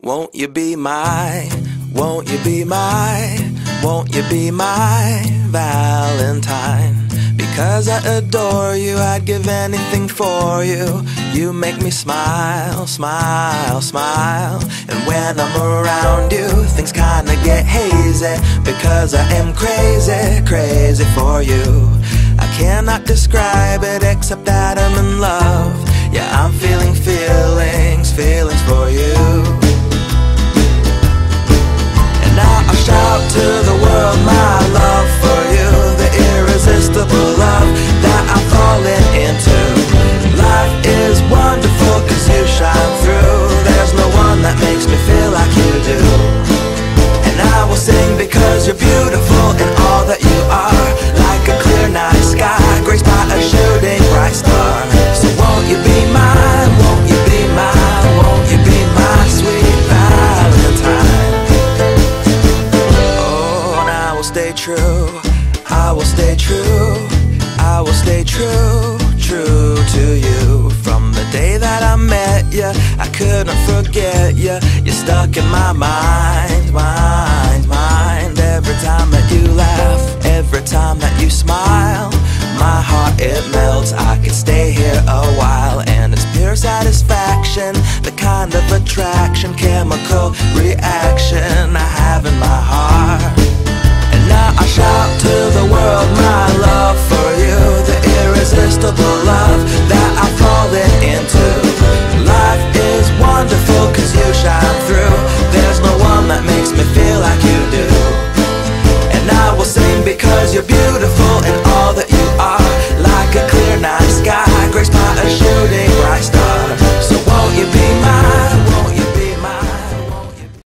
Won't you be my, won't you be my, won't you be my Valentine? Because I adore you, I'd give anything for you. You make me smile, smile, smile. And when I'm around you, things kinda get hazy. Because I am crazy, crazy for you. I cannot describe it except that I'm in love. Yeah, I'm feeling feelings, feelings for you. And now I'll shout to the world my love for you, the irresistible love that I'm falling into. Life is wonderful cause you shine through. There's no one that makes me feel like you do. And I will sing because you're beautiful in all that you are. Like a clear night sky, graced by a shooting bright star. So won't you be mine, won't you be mine, won't you be my sweet Valentine? Oh, and I will stay true, I will stay true, I will stay true, true to you. From the day that I met you, I couldn't forget you. You're stuck in my mind, mind, mind. Every time that you laugh, every time that you smile, my heart it melts. I could stay here a while. And it's pure satisfaction, the kind of attraction, chemical reaction I have in my heart. And now I shout to the world my love